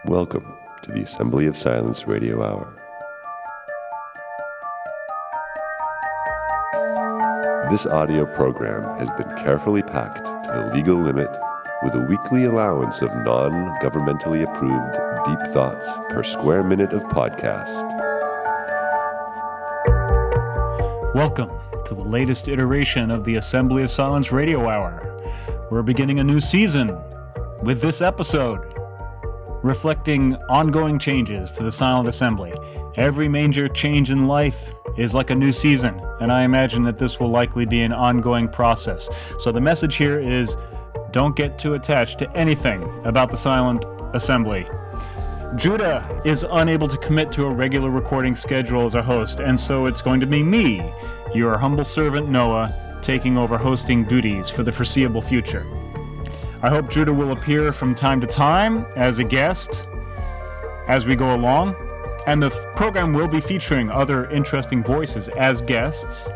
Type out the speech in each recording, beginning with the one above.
Welcome to the Assembly of Silence Radio Hour. This audio program has been carefully packed to the legal limit with a weekly allowance of non-governmentally approved deep thoughts per square minute of podcast. Welcome to the latest iteration of the Assembly of Silence Radio Hour. We're beginning a new season with this episode, reflecting ongoing changes to the Silent Assembly. Every major change in life is like a new season, and I imagine that this will likely be an ongoing process. So the message here is, don't get too attached to anything about the Silent Assembly. Judah is unable to commit to a regular recording schedule as a host, and so it's going to be me, your humble servant Noah, taking over hosting duties for the foreseeable future. I hope Judah will appear from time to time as a guest as we go along, and the program will be featuring other interesting voices as guests.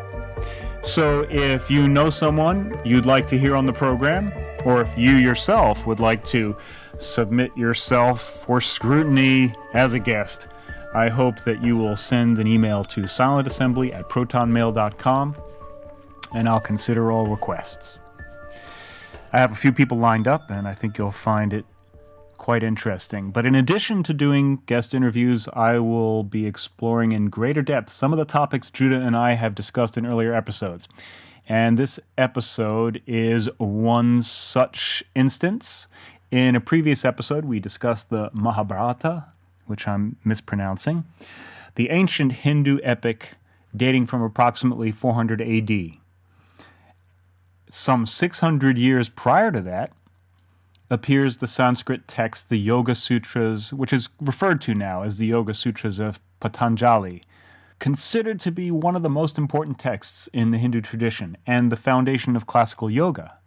So if you know someone you'd like to hear on the program, or if you yourself would like to submit yourself for scrutiny as a guest, I hope that you will send an email to silentassembly@protonmail.com, and I'll consider all requests. I have a few people lined up, and I think you'll find it quite interesting. But in addition to doing guest interviews, I will be exploring in greater depth some of the topics Judah and I have discussed in earlier episodes. And this episode is one such instance. In a previous episode, we discussed the Mahabharata, which I'm mispronouncing, the ancient Hindu epic dating from approximately 400 AD. Some 600 years prior to that appears the Sanskrit text, the Yoga Sutras, which is referred to now as the Yoga Sutras of Patanjali, considered to be one of the most important texts in the Hindu tradition and the foundation of classical yoga.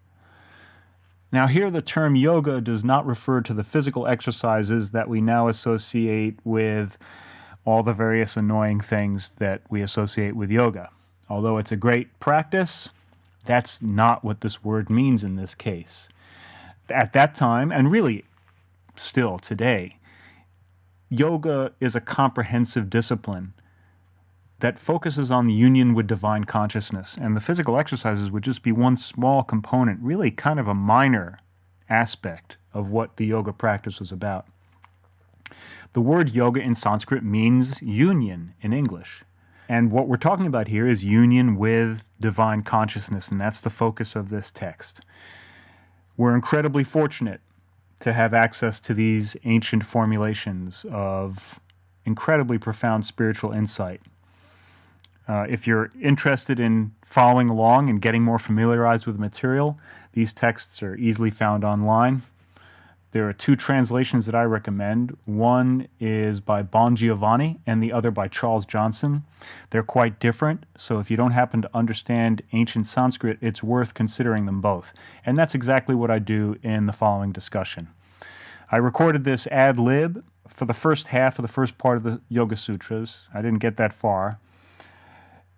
Now here the term yoga does not refer to the physical exercises that we now associate with all the various annoying things that we associate with yoga. Although it's a great practice, that's not what this word means in this case. At that time, and really still today, yoga is a comprehensive discipline that focuses on the union with divine consciousness, and the physical exercises would just be one small component, really kind of a minor aspect of what the yoga practice was about. The word yoga in Sanskrit means union in English. And what we're talking about here is union with divine consciousness, and that's the focus of this text. We're incredibly fortunate to have access to these ancient formulations of incredibly profound spiritual insight. If you're interested in following along and getting more familiarized with the material, these texts are easily found online. There are two translations that I recommend. One is by Bon Giovanni and the other by Charles Johnson. They're quite different, so if you don't happen to understand ancient Sanskrit, it's worth considering them both. And that's exactly what I do in the following discussion. I recorded this ad lib for the first half of the first part of the Yoga Sutras. I didn't get that far.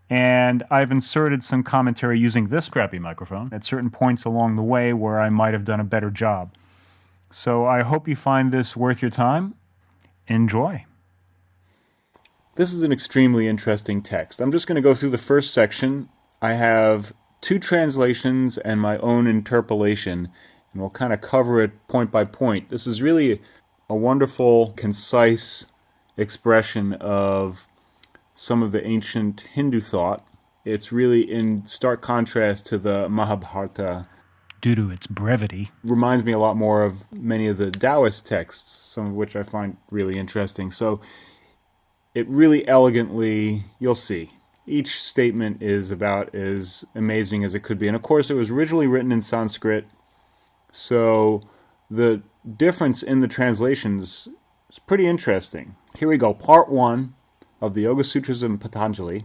And I've inserted some commentary using this crappy microphone at certain points along the way where I might have done a better job. So I hope you find this worth your time. Enjoy. This is an extremely interesting text. I'm just going to go through the first section. I have two translations and my own interpolation, and we'll kind of cover it point by point. This is really a wonderful, concise expression of some of the ancient Hindu thought. It's really in stark contrast to the Mahabharata. Due to its brevity. Reminds me a lot more of many of the Taoist texts, some of which I find really interesting. So it really elegantly, you'll see, each statement is about as amazing as it could be. And of course, it was originally written in Sanskrit, so the difference in the translations is pretty interesting. Here we go. Part 1 of the Yoga Sutras of Patanjali.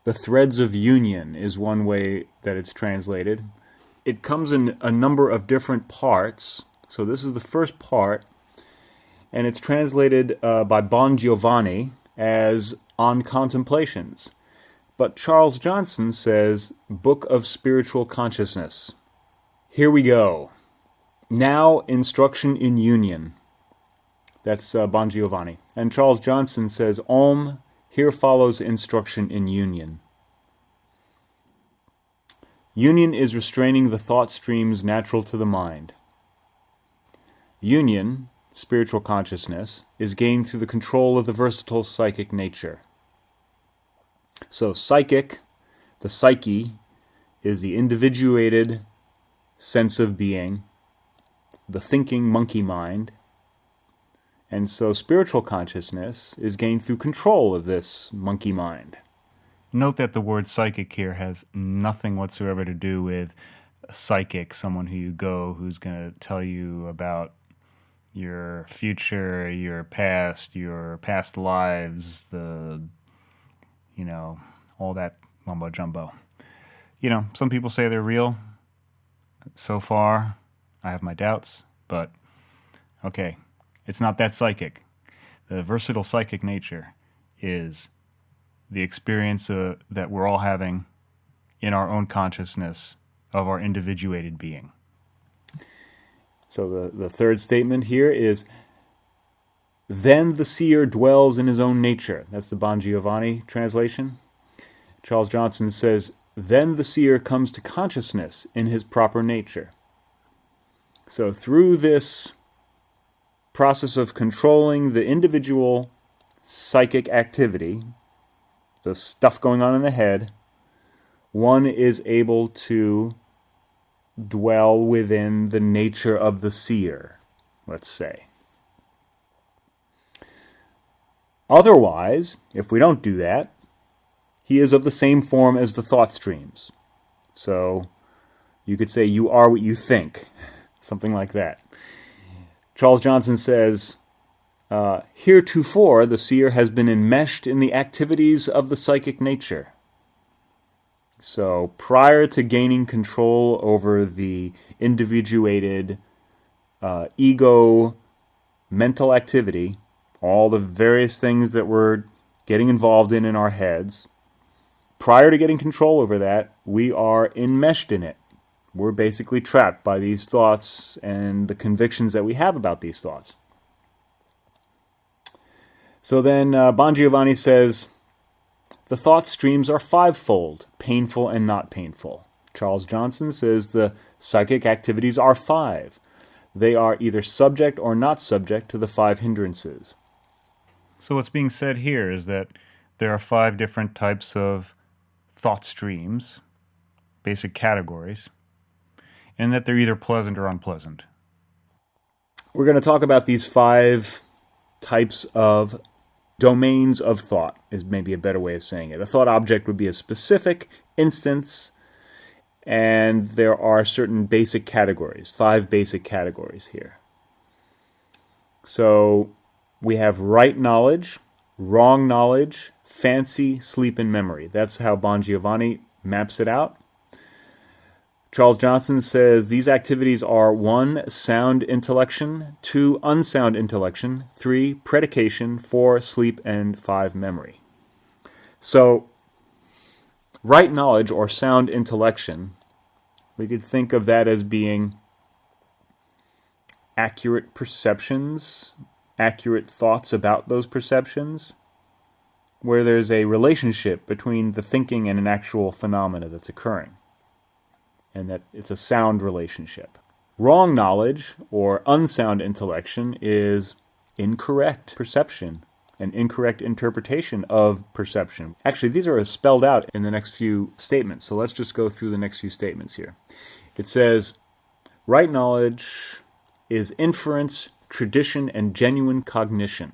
The threads of union is one way that it's translated. It comes in a number of different parts. So this is the first part, and it's translated by Bon Giovanni as On Contemplations. But Charles Johnson says Book of Spiritual Consciousness. Here we go. Now, instruction in union. That's Bon Giovanni. And Charles Johnson says, Om, here follows instruction in union. Union is restraining the thought streams natural to the mind. Union, spiritual consciousness, is gained through the control of the versatile psychic nature. So psychic, the psyche, is the individuated sense of being, the thinking monkey mind. And so spiritual consciousness is gained through control of this monkey mind. Note that the word psychic here has nothing whatsoever to do with a psychic, someone who you go who's going to tell you about your future, your past lives, all that mumbo jumbo. Some people say they're real. So far, I have my doubts, but okay, it's not that psychic. The versatile psychic nature is the experience that we're all having in our own consciousness of our individuated being. So the third statement here is, then the seer dwells in his own nature. That's the Bon Giovanni translation. Charles Johnson says, then the seer comes to consciousness in his proper nature. So through this process of controlling the individual psychic activity, the stuff going on in the head, one is able to dwell within the nature of the seer, let's say. Otherwise, if we don't do that, he is of the same form as the thought streams. So you could say you are what you think, something like that. Charles Johnson says, heretofore the seer has been enmeshed in the activities of the psychic nature. So prior to gaining control over the individuated ego mental activity, all the various things that we're getting involved in our heads, prior to getting control over that, we are enmeshed in it. We're basically trapped by these thoughts and the convictions that we have about these thoughts. So then Bon Giovanni says, the thought streams are fivefold, painful and not painful. Charles Johnson says the psychic activities are five. They are either subject or not subject to the five hindrances. So what's being said here is that there are five different types of thought streams, basic categories, and that they're either pleasant or unpleasant. We're going to talk about these five types of domains of thought, is maybe a better way of saying it. A thought object would be a specific instance, and there are certain basic categories, five basic categories here. So we have right knowledge, wrong knowledge, fancy, sleep, and memory. That's how Bon Giovanni maps it out. Charles Johnson says these activities are 1. Sound intellection, 2. Unsound intellection, 3. Predication, 4. Sleep, and 5. Memory. So, right knowledge or sound intellection, we could think of that as being accurate perceptions, accurate thoughts about those perceptions, where there's a relationship between the thinking and an actual phenomena that's occurring, and that it's a sound relationship. Wrong knowledge, or unsound intellection, is incorrect perception, an incorrect interpretation of perception. Actually, these are spelled out in the next few statements, so let's just go through the next few statements here. It says, right knowledge is inference, tradition, and genuine cognition.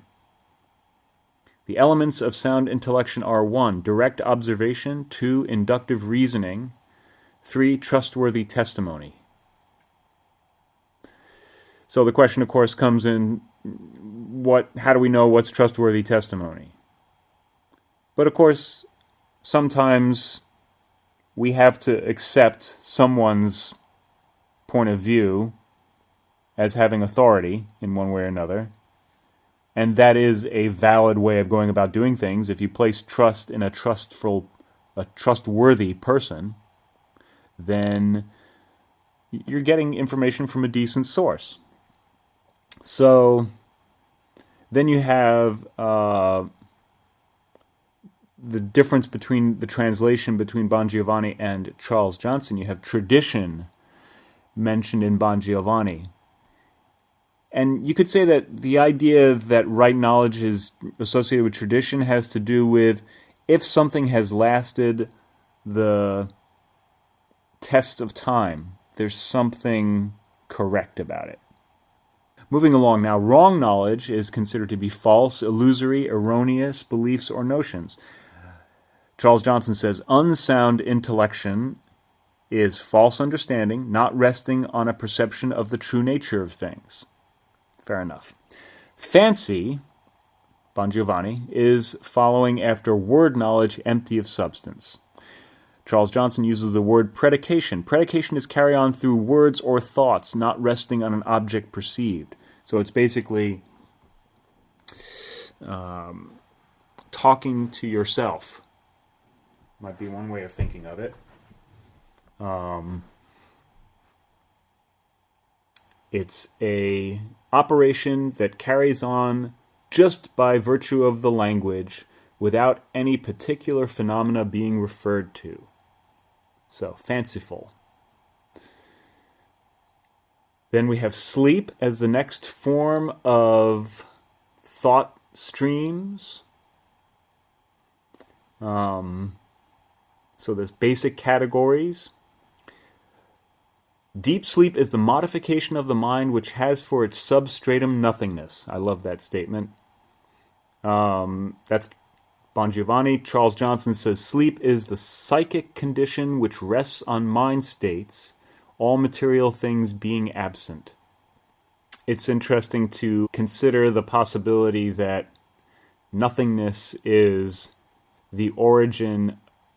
The elements of sound intellection are 1. Direct observation, 2. Inductive reasoning, 3. Trustworthy testimony. So the question, of course, comes in, how do we know what's trustworthy testimony? But of course, sometimes we have to accept someone's point of view as having authority in one way or another, and that is a valid way of going about doing things. If you place trust in a trustworthy person, then you're getting information from a decent source. So Then you have the difference between the translation between Bon Giovanni and Charles Johnson. You have tradition mentioned in Bon Giovanni. And you could say that the idea that right knowledge is associated with tradition has to do with if something has lasted the test of time, there's something correct about it. Moving along now, wrong knowledge is considered to be false, illusory, erroneous beliefs or notions. Charles Johnson says, unsound intellection is false understanding, not resting on a perception of the true nature of things. Fair enough. Fancy, Bon Giovanni, is following after word knowledge empty of substance. Charles Johnson uses the word predication. Predication is carry on through words or thoughts, not resting on an object perceived. So it's basically talking to yourself. Might be one way of thinking of it. It's a operation that carries on just by virtue of the language without any particular phenomena being referred to. So, fanciful. Then we have sleep as the next form of thought streams. So there's basic categories. Deep sleep is the modification of the mind which has for its substratum nothingness. I love that statement. That's Bon Giovanni. Charles Johnson says sleep is the psychic condition which rests on mind states, all material things being absent. It's interesting to consider the possibility that nothingness is the origin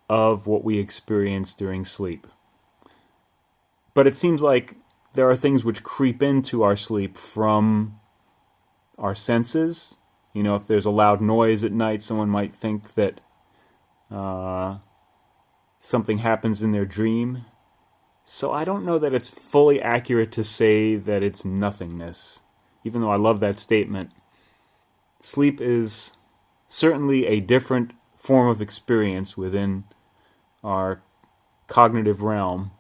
of what we experience during sleep. But it seems like there are things which creep into our sleep from our senses. You know, if there's a loud noise at night, someone might think that something happens in their dream. So I don't know that it's fully accurate to say that it's nothingness. Even though I love that statement, sleep is certainly a different form of experience within our cognitive realm.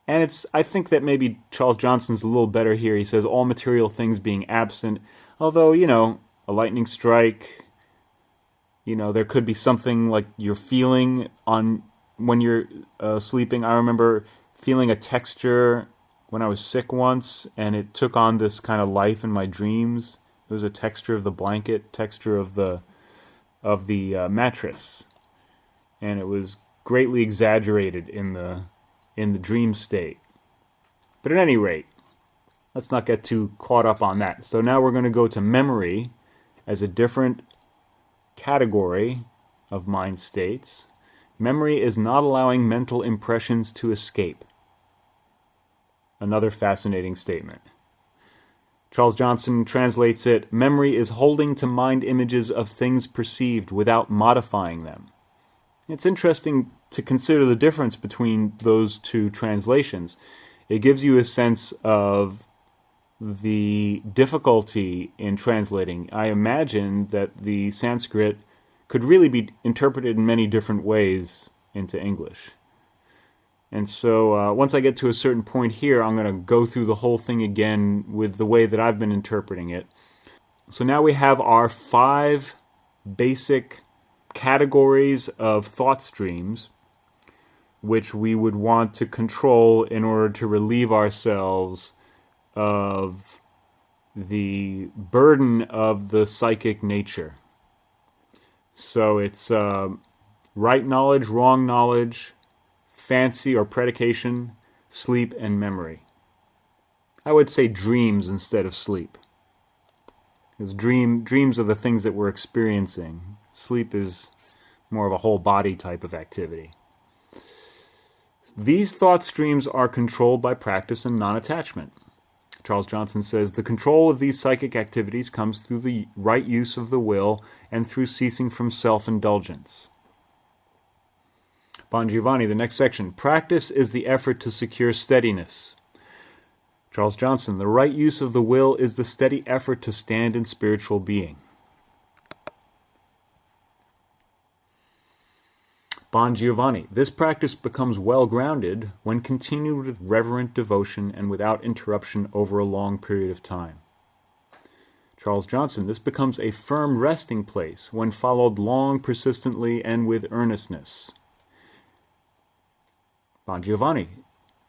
And I think that maybe Charles Johnson's a little better here. He says all material things being absent. Although, you know, a lightning strike, you know, there could be something like you're feeling on when you're sleeping. I remember feeling a texture when I was sick once, and it took on this kind of life in my dreams. It was a texture of the blanket, texture of the mattress, and it was greatly exaggerated in the dream state. But at any rate, let's not get too caught up on that. So now we're going to go to memory as a different category of mind states. Memory is not allowing mental impressions to escape. Another fascinating statement. Charles Johnson translates it, memory is holding to mind images of things perceived without modifying them. It's interesting to consider the difference between those two translations. It gives you a sense of the difficulty in translating. I imagine that the Sanskrit could really be interpreted in many different ways into English. And so once I get to a certain point here, I'm going to go through the whole thing again with the way that I've been interpreting it. So now we have our 5 basic categories of thought streams which we would want to control in order to relieve ourselves of the burden of the psychic nature. So it's right knowledge, wrong knowledge, fancy or predication, sleep, and memory. I would say dreams instead of sleep. Because dreams are the things that we're experiencing. Sleep is more of a whole body type of activity. These thought streams are controlled by practice and non-attachment. Charles Johnson says, the control of these psychic activities comes through the right use of the will and through ceasing from self-indulgence. Bon Giovanni, the next section. Practice is the effort to secure steadiness. Charles Johnson, the right use of the will is the steady effort to stand in spiritual being. Bon Giovanni, this practice becomes well-grounded when continued with reverent devotion and without interruption over a long period of time. Charles Johnson, this becomes a firm resting place when followed long, persistently, and with earnestness. Bon Giovanni,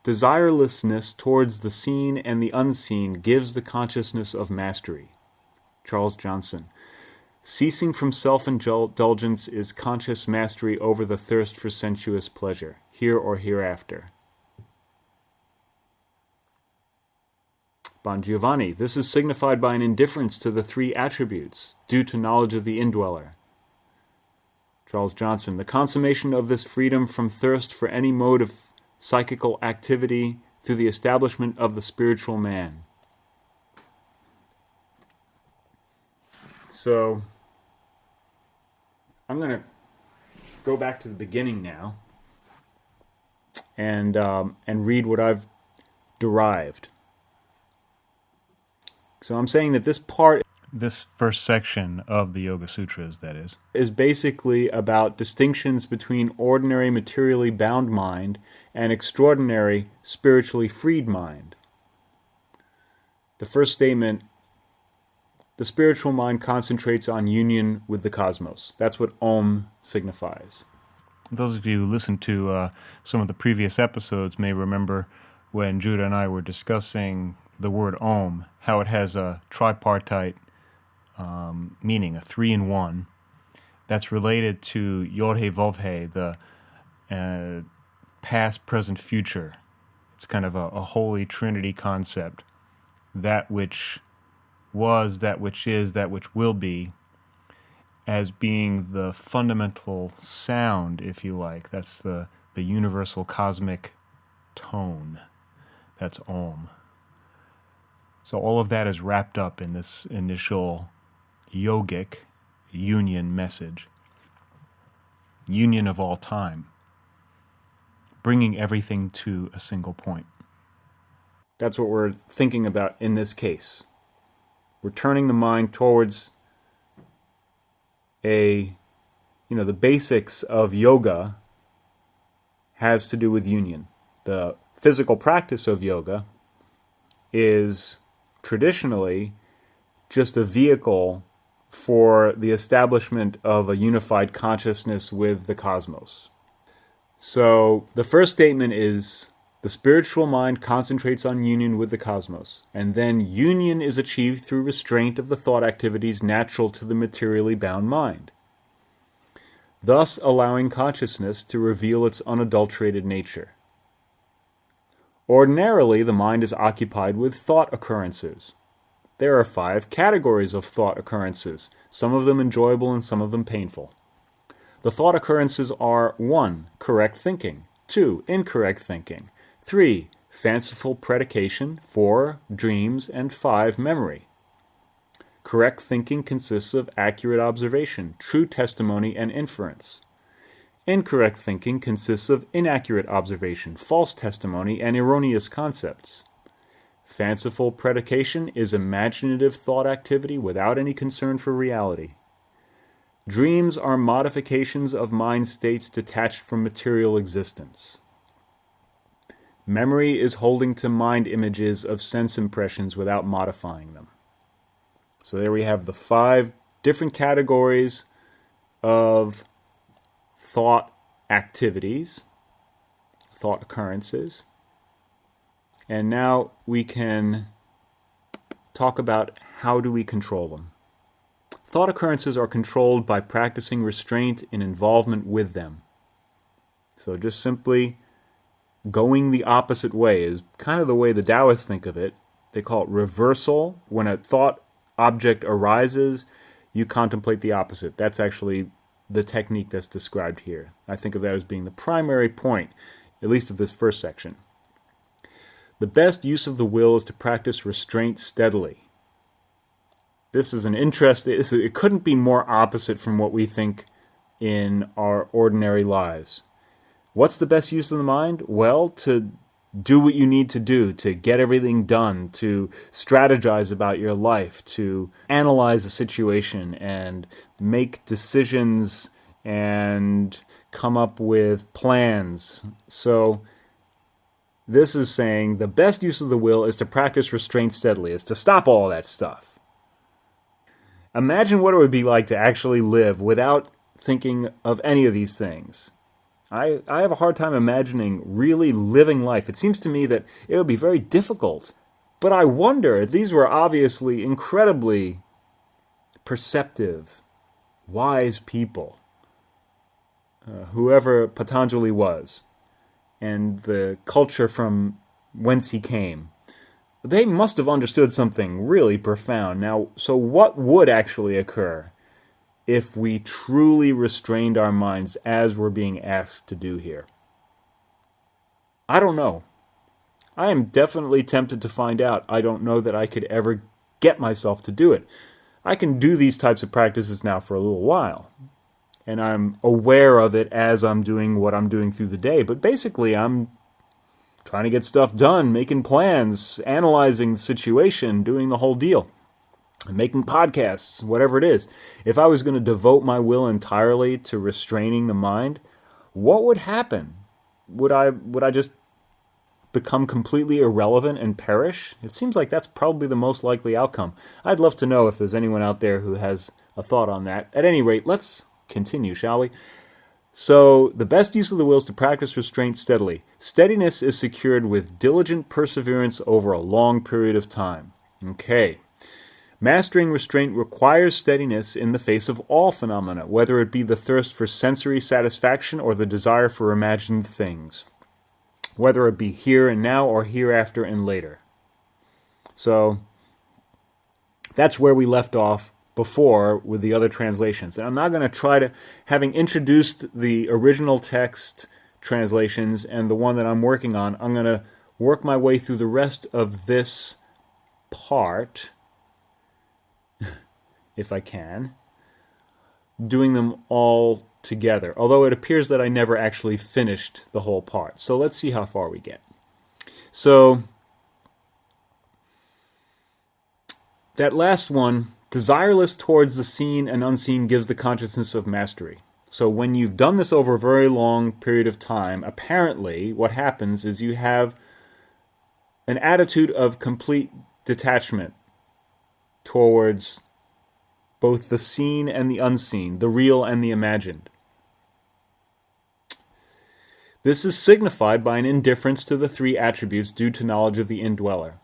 desirelessness towards the seen and the unseen gives the consciousness of mastery. Charles Johnson, ceasing from self-indulgence is conscious mastery over the thirst for sensuous pleasure, here or hereafter. Bon Giovanni, this is signified by an indifference to the three attributes, due to knowledge of the indweller. Charles Johnson, the consummation of this freedom from thirst for any mode of psychical activity through the establishment of the spiritual man. So, I'm going to go back to the beginning now and read what I've derived. So I'm saying that this first section of the Yoga Sutras, that is basically about distinctions between ordinary materially bound mind and extraordinary spiritually freed mind. The first statement, the spiritual mind concentrates on union with the cosmos. That's what Om signifies. Those of you who listened to some of the previous episodes may remember when Judah and I were discussing the word Om, how it has a tripartite meaning, a 3-in-1, that's related to Yod-He Vov-He, the past, present, future. It's kind of a holy trinity concept. That which was, that which is, that which will be, as being the fundamental sound, if you like. That's the universal cosmic tone. That's Om. So all of that is wrapped up in this initial yogic union message. Union of all time. Bringing everything to a single point. That's what we're thinking about in this case. We're turning the mind towards the basics of yoga has to do with union. The physical practice of yoga is traditionally just a vehicle for the establishment of a unified consciousness with the cosmos. So the first statement is the spiritual mind concentrates on union with the cosmos, and then union is achieved through restraint of the thought activities natural to the materially bound mind, thus allowing consciousness to reveal its unadulterated nature. Ordinarily, the mind is occupied with thought occurrences. There are 5 categories of thought occurrences, some of them enjoyable and some of them painful. The thought occurrences are 1. Correct thinking, 2. Incorrect thinking, 3. Fanciful predication, 4. Dreams, and 5. Memory. Correct thinking consists of accurate observation, true testimony, and inference. Incorrect thinking consists of inaccurate observation, false testimony, and erroneous concepts. Fanciful predication is imaginative thought activity without any concern for reality. Dreams are modifications of mind states detached from material existence. Memory is holding to mind images of sense impressions without modifying them. So there we have the 5 different categories of thought activities, thought occurrences. And now we can talk about how do we control them. Thought occurrences are controlled by practicing restraint in involvement with them. So just simply going the opposite way is kind of the way the Taoists think of it. They call it reversal. When a thought object arises, you contemplate the opposite. That's actually the technique that's described here. I think of that as being the primary point, at least of this first section. The best use of the will is to practice restraint steadily. This is it couldn't be more opposite from what we think in our ordinary lives. What's the best use of the mind? Well, to do what you need to do to get everything done, to strategize about your life, to analyze a situation and make decisions and come up with plans. So this is saying the best use of the will is to practice restraint steadily, is to stop all that stuff. Imagine what it would be like to actually live without thinking of any of these things. I have a hard time imagining really living life. It seems to me that it would be very difficult. But I wonder, these were obviously incredibly perceptive, wise people, whoever Patanjali was, and the culture from whence he came. They must have understood something really profound. Now, so what would actually occur if we truly restrained our minds as we're being asked to do here? I don't know. I am definitely tempted to find out. I don't know that I could ever get myself to do it. I can do these types of practices now for a little while, and I'm aware of it as I'm doing what I'm doing through the day, but basically I'm trying to get stuff done, making plans, analyzing the situation, doing the whole deal, and making podcasts, whatever it is. If I was going to devote my will entirely to restraining the mind, what would happen? Would I just become completely irrelevant and perish? It seems like that's probably the most likely outcome. I'd love to know if there's anyone out there who has a thought on that. At any rate, let's continue, shall we? So, the best use of the will is to practice restraint steadily. Steadiness is secured with diligent perseverance over a long period of time. Okay. Mastering restraint requires steadiness in the face of all phenomena, whether it be the thirst for sensory satisfaction or the desire for imagined things, whether it be here and now or hereafter and later. So, that's where we left off before with the other translations. And I'm not going to try to, having introduced the original text translations and the one that I'm working on, I'm going to work my way through the rest of this part, if I can, doing them all together, although it appears that I never actually finished the whole part. So let's see how far we get. So, that last one, desireless towards the seen and unseen, gives the consciousness of mastery. So when you've done this over a very long period of time, apparently what happens is you have an attitude of complete detachment towards both the seen and the unseen, the real and the imagined. This is signified by an indifference to the three attributes due to knowledge of the indweller.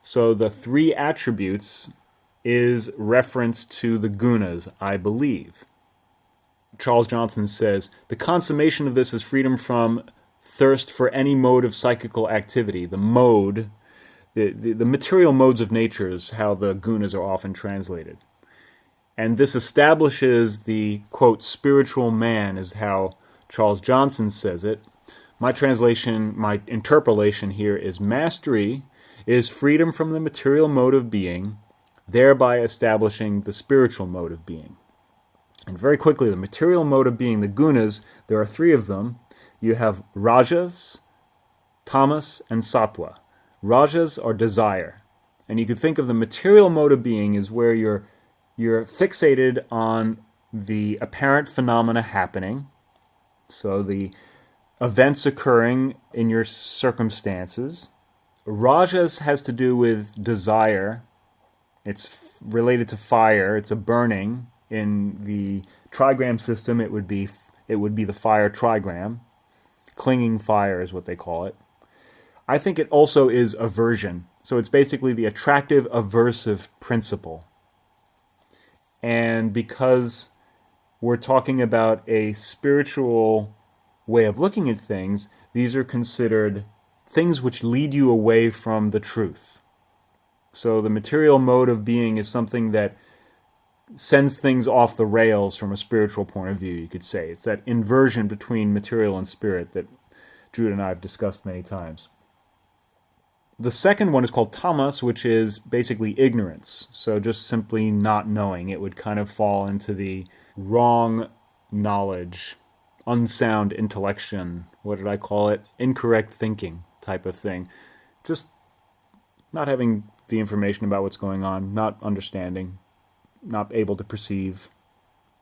So the three attributes is reference to the gunas, I believe. Charles Johnson says, the consummation of this is freedom from thirst for any mode of psychical activity. The mode, the material modes of nature is how the gunas are often translated. And this establishes the, quote, spiritual man, is how Charles Johnson says it. My translation, my interpolation here is mastery is freedom from the material mode of being, thereby establishing the spiritual mode of being. And very quickly, the material mode of being, the gunas, there are three of them. You have rajas, tamas, and sattva. Rajas are desire. And you could think of the material mode of being as where you're fixated on the apparent phenomena happening, so the events occurring in your circumstances. Rajas has to do with desire. It's related to fire. It's a burning. In the trigram system, it would be the fire trigram. Clinging fire is what they call it. I think it also is aversion. So it's basically the attractive aversive principle. And because we're talking about a spiritual way of looking at things, these are considered things which lead you away from the truth. So the material mode of being is something that sends things off the rails from a spiritual point of view, you could say. It's that inversion between material and spirit that Jude and I have discussed many times. The second one is called tamas, which is basically ignorance. So just simply not knowing. It would kind of fall into the wrong knowledge, unsound intellection. What did I call it? Incorrect thinking. type of thing. Just not having the information about what's going on, not understanding, not able to perceive,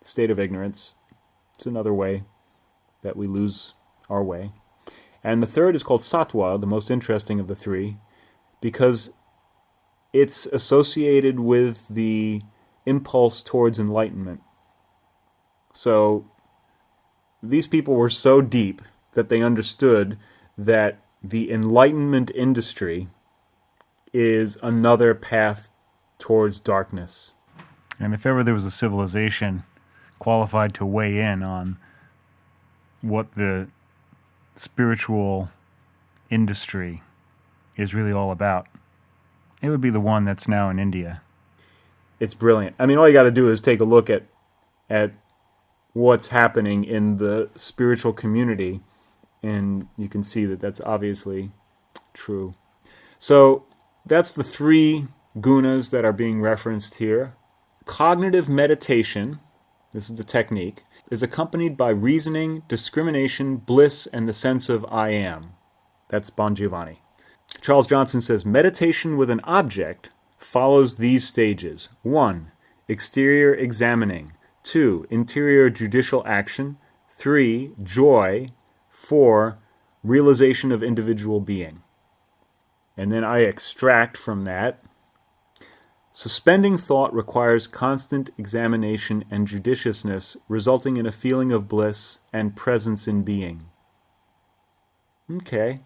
state of ignorance. It's another way that we lose our way. And the third is called sattva, the most interesting of the three, because it's associated with the impulse towards enlightenment. So these people were so deep that they understood that the enlightenment industry is another path towards darkness. And if ever there was a civilization qualified to weigh in on what the spiritual industry is really all about, it would be the one that's now in India. It's brilliant. I mean, all you got to do is take a look at what's happening in the spiritual community, and you can see that that's obviously true. So that's the three gunas that are being referenced here. Cognitive meditation, this is the technique, is accompanied by reasoning, discrimination, bliss, and the sense of I am. That's Bon Giovanni. Charles Johnson says, meditation with an object follows these stages. 1. Exterior examining. 2. Interior judicial action. 3. Joy. 4. Realization of individual being. And then I extract from that, suspending thought requires constant examination and judiciousness, resulting in a feeling of bliss and presence in being. Okay.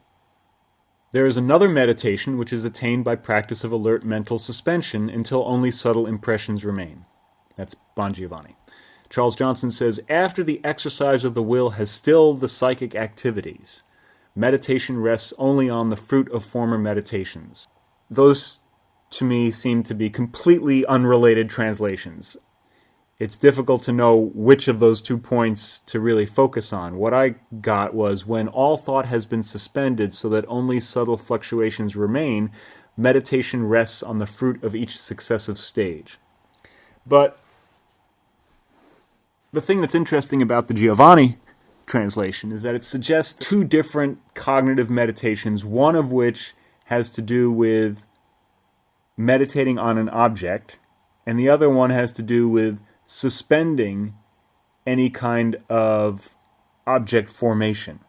There is another meditation which is attained by practice of alert mental suspension until only subtle impressions remain. That's Bon Giovanni. Charles Johnson says, after the exercise of the will has stilled the psychic activities, meditation rests only on the fruit of former meditations. Those, to me, seem to be completely unrelated translations. It's difficult to know which of those 2 points to really focus on. What I got was, when all thought has been suspended so that only subtle fluctuations remain, meditation rests on the fruit of each successive stage. But the thing that's interesting about the Giovanni translation is that it suggests 2 different cognitive meditations, one of which has to do with meditating on an object, and the other one has to do with suspending any kind of object formation.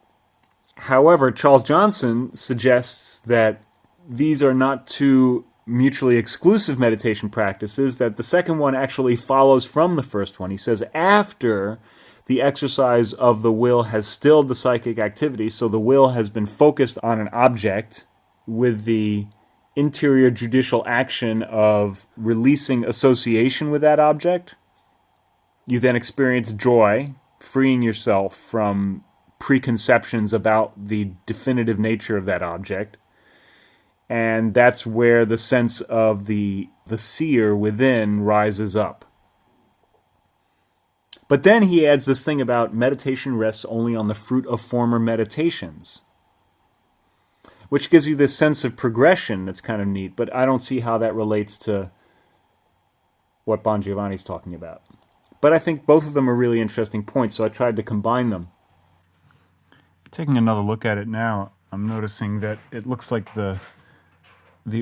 However, Charles Johnson suggests that these are not 2 mutually exclusive meditation practices, that the second one actually follows from the first one. He says, after the exercise of the will has stilled the psychic activity, so the will has been focused on an object with the interior judicial action of releasing association with that object, you then experience joy, freeing yourself from preconceptions about the definitive nature of that object. And that's where the sense of the seer within rises up. But then he adds this thing about meditation rests only on the fruit of former meditations, which gives you this sense of progression that's kind of neat, but I don't see how that relates to what Bon Giovanni's talking about. But I think both of them are really interesting points, so I tried to combine them. Taking another look at it now, I'm noticing that it looks like the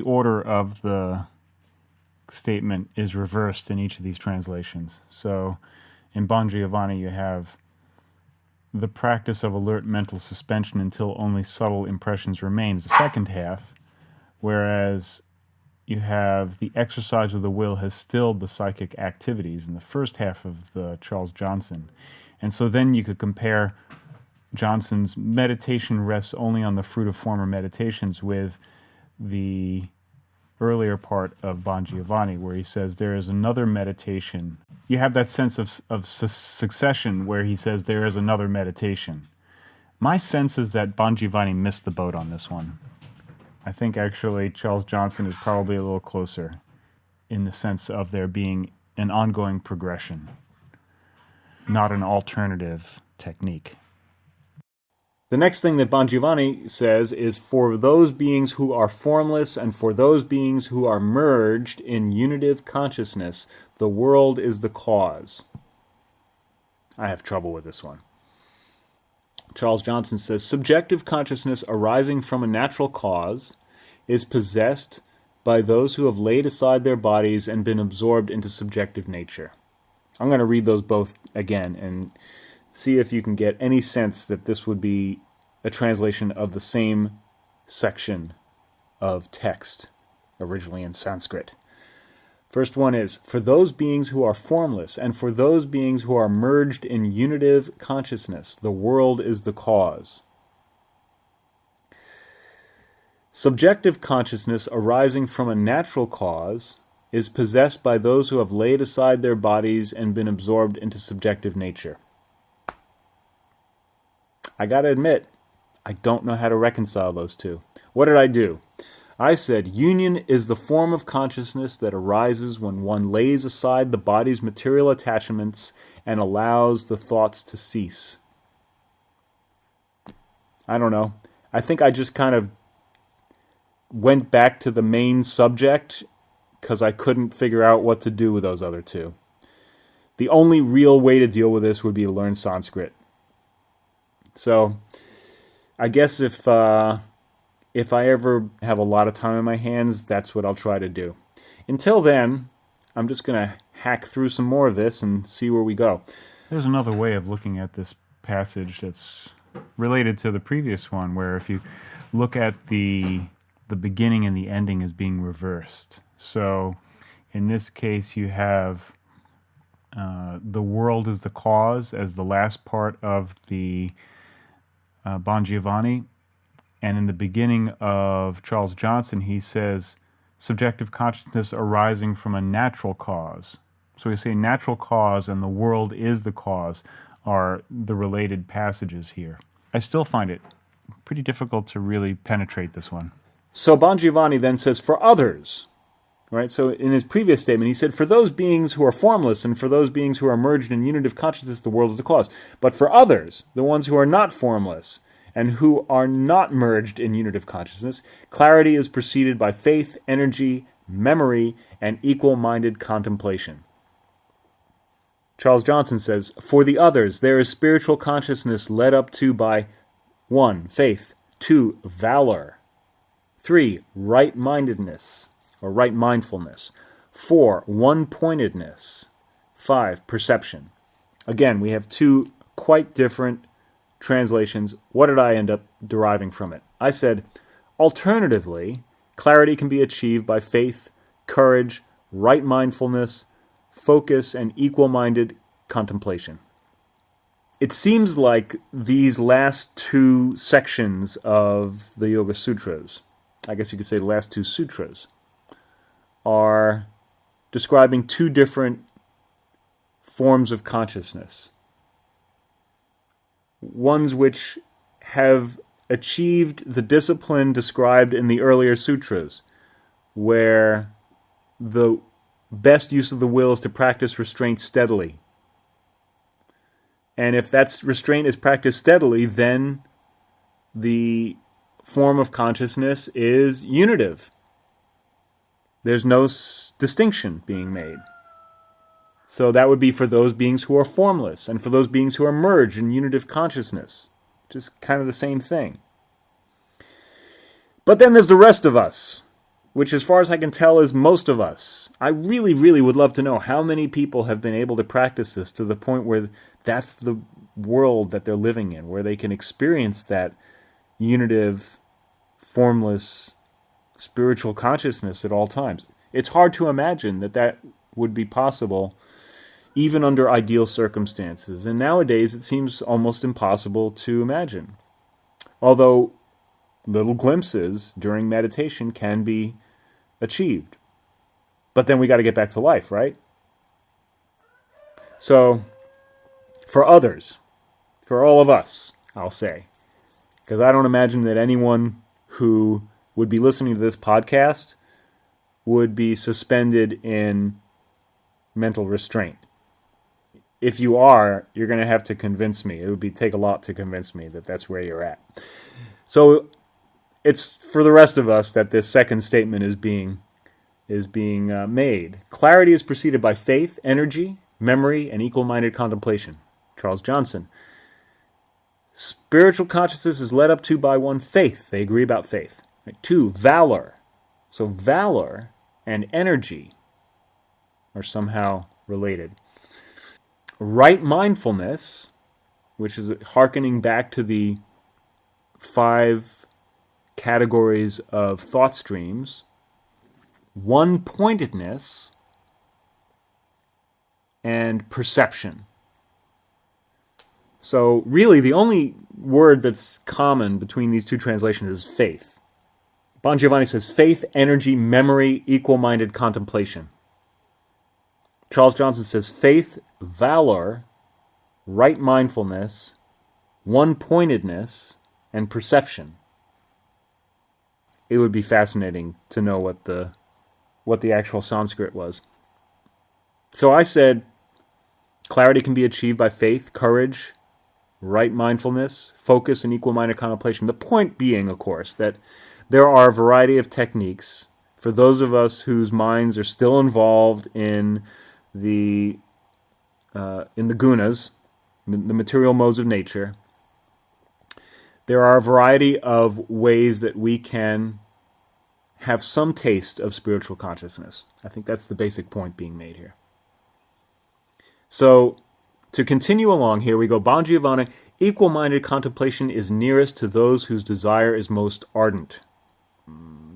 order of the statement is reversed in each of these translations. So in Bon Giovanni, you have the practice of alert mental suspension until only subtle impressions remain, the second half, whereas you have the exercise of the will has stilled the psychic activities in the first half of the Charles Johnson. And so then you could compare Johnson's meditation rests only on the fruit of former meditations with the earlier part of Bon Giovanni, where he says there is another meditation. You have that sense of succession where he says there is another meditation. My sense is that Bon Giovanni missed the boat on this one. I think actually Charles Johnson is probably a little closer in the sense of there being an ongoing progression, not an alternative technique. The next thing that Bon Giovanni says is, for those beings who are formless and for those beings who are merged in unitive consciousness, the world is the cause. I have trouble with this one. Charles Johnson says, subjective consciousness arising from a natural cause is possessed by those who have laid aside their bodies and been absorbed into subjective nature. I'm going to read those both again and see if you can get any sense that this would be a translation of the same section of text, originally in Sanskrit. First one is, for those beings who are formless, and for those beings who are merged in unitive consciousness, the world is the cause. Subjective consciousness arising from a natural cause is possessed by those who have laid aside their bodies and been absorbed into subjective nature. I gotta admit, I don't know how to reconcile those two. What did I do? I said, union is the form of consciousness that arises when one lays aside the body's material attachments and allows the thoughts to cease. I don't know. I think I just kind of went back to the main subject because I couldn't figure out what to do with those other two. The only real way to deal with this would be to learn Sanskrit. So, I guess if I ever have a lot of time on my hands, that's what I'll try to do. Until then, I'm just going to hack through some more of this and see where we go. There's another way of looking at this passage that's related to the previous one, where if you look at the beginning and the ending as being reversed. So, in this case, you have the world is the cause as the last part of the Bon Giovanni. And in the beginning of Charles Johnson, he says, subjective consciousness arising from a natural cause. So we say natural cause and the world is the cause are the related passages here. I still find it pretty difficult to really penetrate this one. So Bon Giovanni then says, for others, right? So in his previous statement, he said, for those beings who are formless and for those beings who are merged in unitive consciousness, the world is the cause. But for others, the ones who are not formless and who are not merged in unitive consciousness, clarity is preceded by faith, energy, memory, and equal-minded contemplation. Charles Johnson says, for the others, there is spiritual consciousness led up to by 1. Faith, 2. Valor, 3. Right-mindedness, or right-mindfulness, 4. One-pointedness, 5. Perception. Again, we have two quite different translations. What did I end up deriving from it? I said, alternatively, clarity can be achieved by faith, courage, right mindfulness, focus, and equal-minded contemplation. It seems like these last two sections of the Yoga Sutras, I guess you could say the last two sutras, are describing two different forms of consciousness. Ones which have achieved the discipline described in the earlier sutras, where the best use of the will is to practice restraint steadily. And if that restraint is practiced steadily, then the form of consciousness is unitive. There's no distinction being made. So that would be for those beings who are formless and for those beings who are merged in unitive consciousness. Just kind of the same thing. But then there's the rest of us, which as far as I can tell is most of us. I really, really would love to know how many people have been able to practice this to the point where that's the world that they're living in, where they can experience that unitive, formless, spiritual consciousness at all times. It's hard to imagine that would be possible even under ideal circumstances. And nowadays it seems almost impossible to imagine. Although little glimpses during meditation can be achieved. But then we got to get back to life, right? So, for others, for all of us, I'll say, because I don't imagine that anyone who would be listening to this podcast would be suspended in mental restraint. If you are, you're going to have to convince me. It would take a lot to convince me that that's where you're at. So it's for the rest of us that this second statement is being made. Clarity is preceded by faith, energy, memory, and equal-minded contemplation. Charles Johnson. Spiritual consciousness is led up to by 1, faith. They agree about faith. Right? 2, valor. So valor and energy are somehow related. Right mindfulness, which is hearkening back to the 5 categories of thought streams. One-pointedness and perception. So really the only word that's common between these 2 translations is faith. Bon Giovanni says faith, energy, memory, equal-minded contemplation. Charles Johnson says faith, valor, right mindfulness, one-pointedness, and perception. It would be fascinating to know what the actual Sanskrit was. So I said clarity can be achieved by faith, courage, right mindfulness, focus, and equal-minded contemplation. The point being, of course, that there are a variety of techniques for those of us whose minds are still involved in the gunas, the material modes of nature. There are a variety of ways that we can have some taste of spiritual consciousness. I think that's the basic point being made here. So, to continue along here, we go, Bon Giovanni, equal-minded contemplation is nearest to those whose desire is most ardent.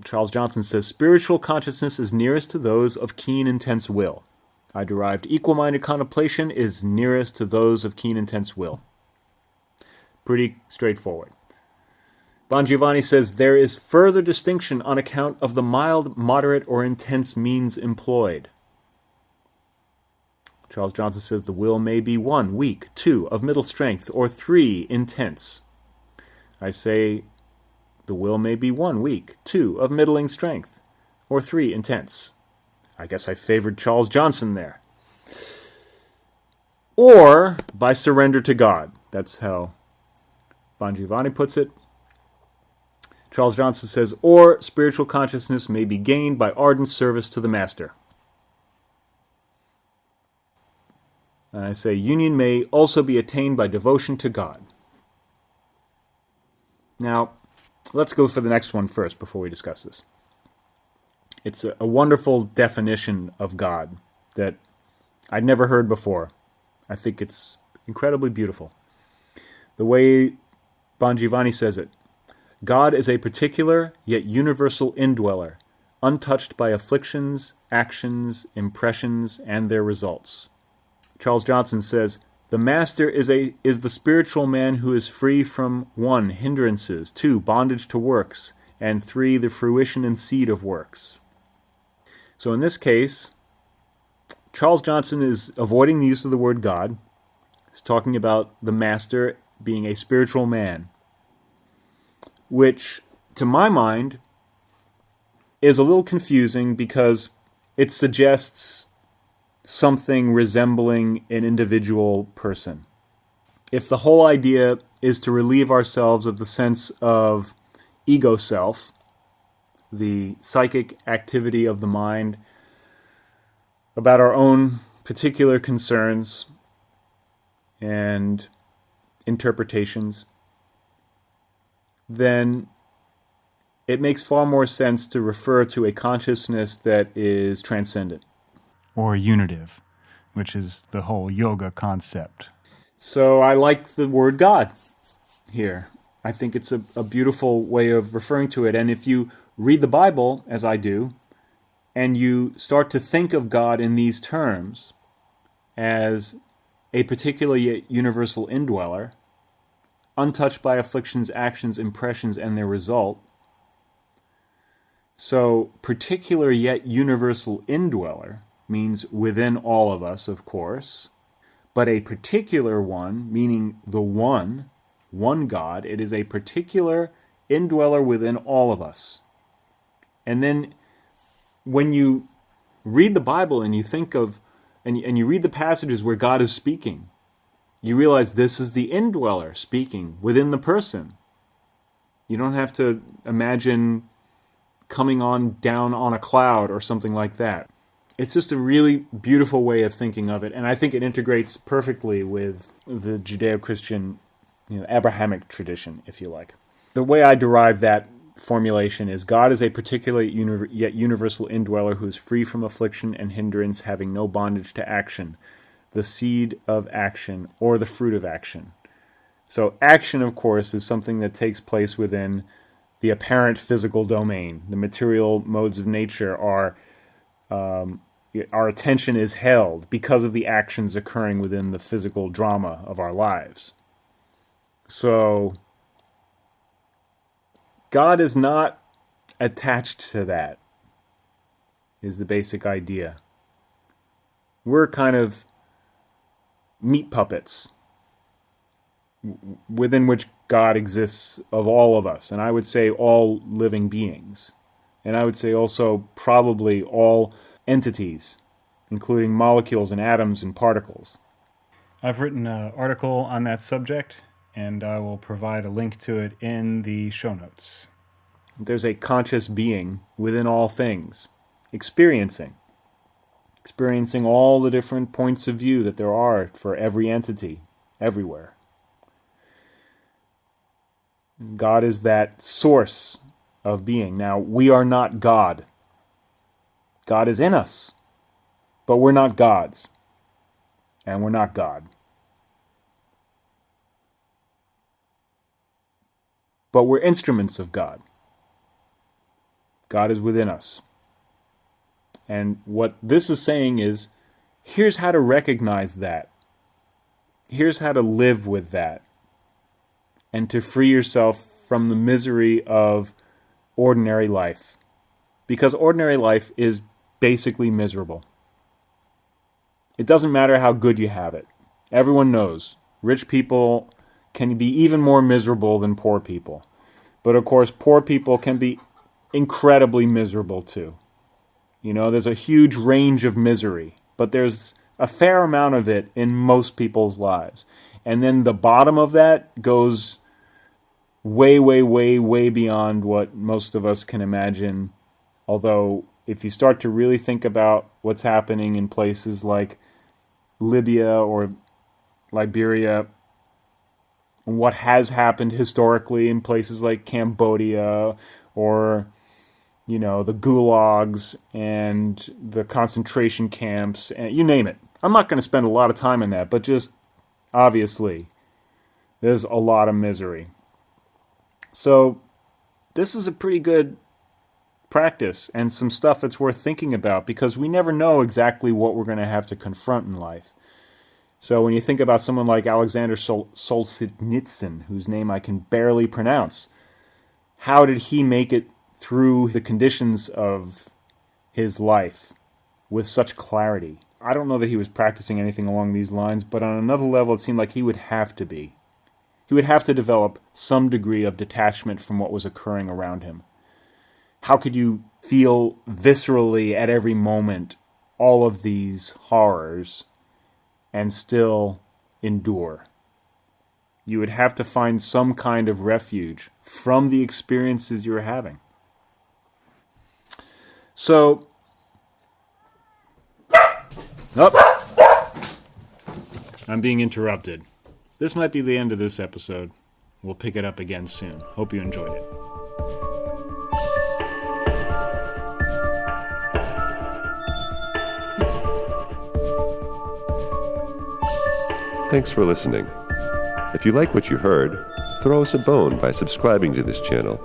Charles Johnson says, spiritual consciousness is nearest to those of keen, intense will. I derived, equal-minded contemplation is nearest to those of keen, intense will. Pretty straightforward. Bon Giovanni says, there is further distinction on account of the mild, moderate, or intense means employed. Charles Johnson says, the will may be 1, weak, 2, of middle strength, or 3, intense. I say, the will may be 1, weak, 2, of middling strength, or 3, intense. I guess I favored Charles Johnson there. Or by surrender to God. That's how Bon Giovanni puts it. Charles Johnson says, or spiritual consciousness may be gained by ardent service to the Master. And I say, union may also be attained by devotion to God. Now, let's go for the next one first before we discuss this. It's a wonderful definition of God that I'd never heard before. I think it's incredibly beautiful. The way Bon Giovanni says it, God is a particular yet universal indweller, untouched by afflictions, actions, impressions, and their results. Charles Johnson says, the Master is the spiritual man who is free from 1, hindrances, 2, bondage to works, and 3, the fruition and seed of works. So in this case, Charles Johnson is avoiding the use of the word God. He's talking about the Master being a spiritual man, which, to my mind, is a little confusing because it suggests something resembling an individual person. If the whole idea is to relieve ourselves of the sense of ego self, the psychic activity of the mind, about our own particular concerns and interpretations, then it makes far more sense to refer to a consciousness that is transcendent. Or unitive, which is the whole yoga concept. So I like the word God here. I think it's a beautiful way of referring to it. And if you read the Bible, as I do, and you start to think of God in these terms as a particular yet universal indweller, untouched by afflictions, actions, impressions, and their result. So, particular yet universal indweller means within all of us, of course, but a particular one, meaning the one God, it is a particular indweller within all of us. And then when you read the Bible and you think of, and you read the passages where God is speaking, you realize this is the indweller speaking within the person. You don't have to imagine coming on down on a cloud or something like that. It's just a really beautiful way of thinking of it, and I think it integrates perfectly with the Judeo-Christian Abrahamic tradition, if you like. The way I derive that formulation is God is a particular yet universal indweller who is free from affliction and hindrance, having no bondage to action, the seed of action, or the fruit of action. So action, of course, is something that takes place within the apparent physical domain. The material modes of nature are, our attention is held because of the actions occurring within the physical drama of our lives. So God is not attached to that, is the basic idea. We're kind of meat puppets within which God exists of all of us, and I would say all living beings. And I would say also probably all entities, including molecules and atoms and particles. I've written an article on that subject, and I will provide a link to it in the show notes. There's a conscious being within all things, experiencing all the different points of view that there are for every entity, everywhere. God is that source of being. Now, we are not God. God is in us, but we're not gods, and we're not God. But we're instruments of God. God is within us. And what this is saying is, here's how to recognize that. Here's how to live with that. And to free yourself from the misery of ordinary life. Because ordinary life is basically miserable. It doesn't matter how good you have it. Everyone knows. Rich people can be even more miserable than poor people. But of course, poor people can be incredibly miserable too. There's a huge range of misery, but there's a fair amount of it in most people's lives. And then the bottom of that goes way, way, way, way beyond what most of us can imagine. Although, if you start to really think about what's happening in places like Libya or Liberia, and what has happened historically in places like Cambodia or, the gulags and the concentration camps, and you name it. I'm not going to spend a lot of time on that, but just obviously there's a lot of misery. So this is a pretty good practice and some stuff that's worth thinking about, because we never know exactly what we're going to have to confront in life. So when you think about someone like Alexander Solzhenitsyn, whose name I can barely pronounce, how did he make it through the conditions of his life with such clarity? I don't know that he was practicing anything along these lines, but on another level it seemed like he would have to be. He would have to develop some degree of detachment from what was occurring around him. How could you feel viscerally at every moment all of these horrors and still endure? You would have to find some kind of refuge from the experiences you're having. So, I'm being interrupted. This might be the end of this episode. We'll pick it up again soon. Hope you enjoyed it. Thanks for listening. If you like what you heard, throw us a bone by subscribing to this channel,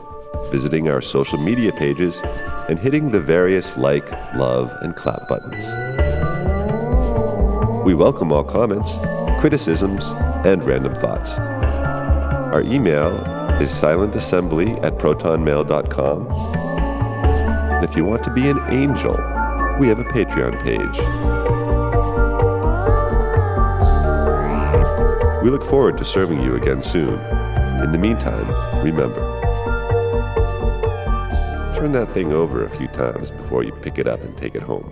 visiting our social media pages, and hitting the various like, love, and clap buttons. We welcome all comments, criticisms, and random thoughts. Our email is silentassembly@protonmail.com. And if you want to be an angel, we have a Patreon page. We look forward to serving you again soon. In the meantime, remember, turn that thing over a few times before you pick it up and take it home.